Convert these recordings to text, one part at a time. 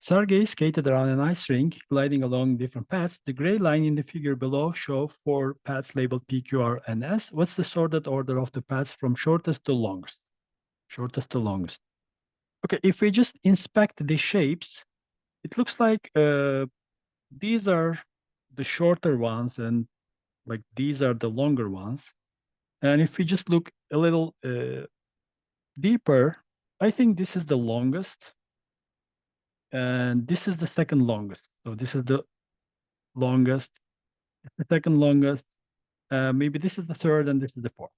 Sergei skated around an ice rink, gliding along different paths. The gray line in the figure below show 4 paths labeled P, Q, R, and S. What's the sorted order of the paths from shortest to longest? Shortest to longest. Okay, if we just inspect the shapes, it looks like these are the shorter ones and like these are the longer ones. And if we just look a little deeper, I think this is the longest and this is the second longest. So this is the longest, the second longest. Maybe this is the third and this is the fourth.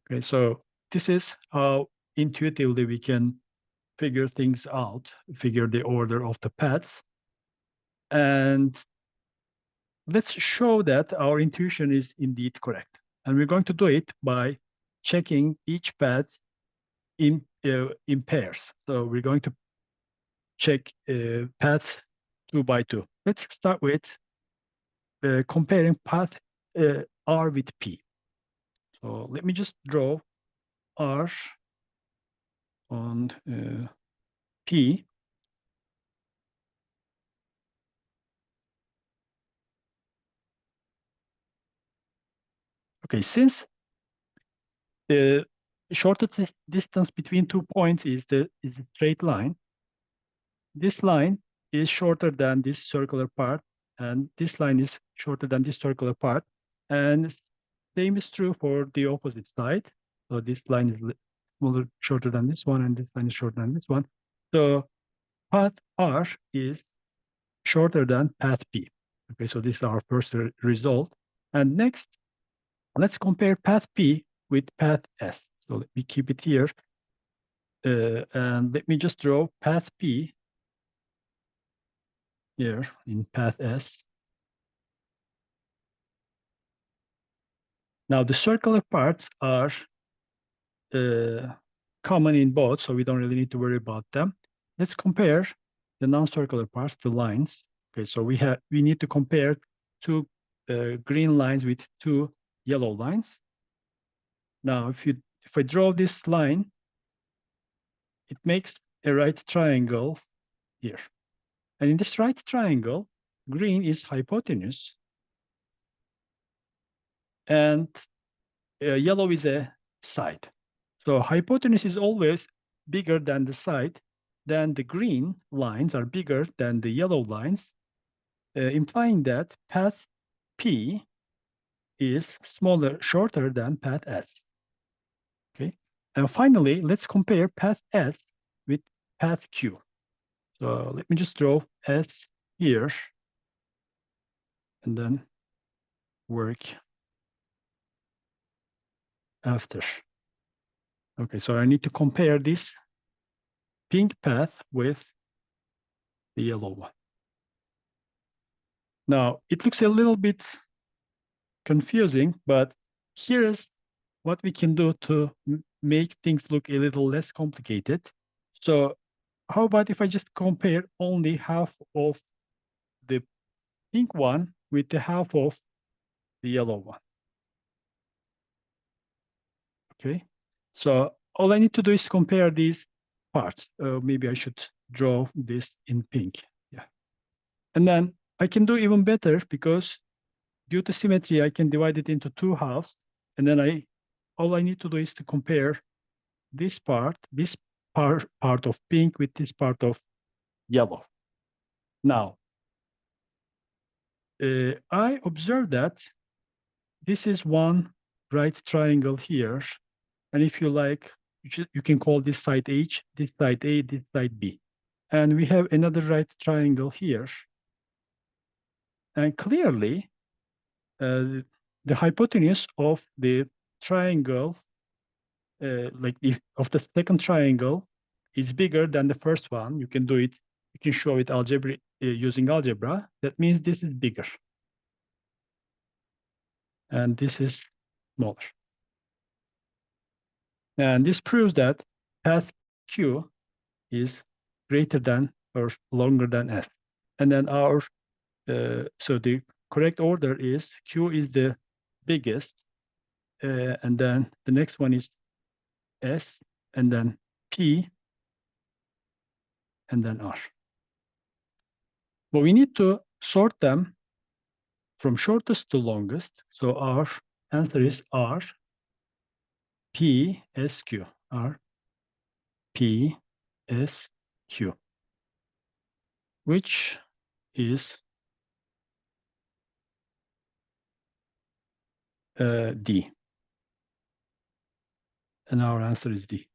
Okay, so this is how intuitively we can figure things out, figure the order of the paths. And let's show that our intuition is indeed correct. And we're going to do it by checking each path in pairs. So we're going to check paths 2 by 2. Let's start with comparing path R with P. So let me just draw R on P. Okay, since the shortest distance between 2 points is the straight line, this line is shorter than this circular part, and this line is shorter than this circular part. And same is true for the opposite side. So this line is smaller, shorter than this one, and this line is shorter than this one. So path R is shorter than path P. Okay, so this is our first result. And next, let's compare path P with path S. So let me keep it here. And let me just draw path P here in path S. Now the circular parts are common in both, so we don't really need to worry about them. Let's compare the non-circular parts, the lines. Okay, so we need to compare two green lines with two yellow lines. Now, if I draw this line, it makes a right triangle here. And in this right triangle, green is hypotenuse, and yellow is a side. So hypotenuse is always bigger than the side. Then the green lines are bigger than the yellow lines, implying that path P is smaller, shorter than path S. Okay. And finally, let's compare path S with path Q. So let me just draw S here and then work after. Okay, so I need to compare this pink path with the yellow one. Now, it looks a little bit confusing, but here's what we can do to make things look a little less complicated. So how about if I just compare only half of the pink one with the half of the yellow one? Okay, so all I need to do is to compare these parts. Maybe I should draw this in pink. Yeah. And then I can do even better because due to symmetry, I can divide it into two halves. And then all I need to do is to compare this part of pink with this part of yellow. Now, I observe that this is one right triangle here. And if you like, you can call this side H, this side A, this side B. And we have another right triangle here. And clearly, the hypotenuse of the triangle, of the second triangle, is bigger than the first one. You can do it. You can show it using algebra. That means this is bigger, and this is smaller. And this proves that path Q is greater than or longer than S. And then so the correct order is Q is the biggest, and then the next one is S, and then P, and then R. But we need to sort them from shortest to longest. So our answer is R, P, S, Q. R, P, S, Q, which is D. And our answer is D.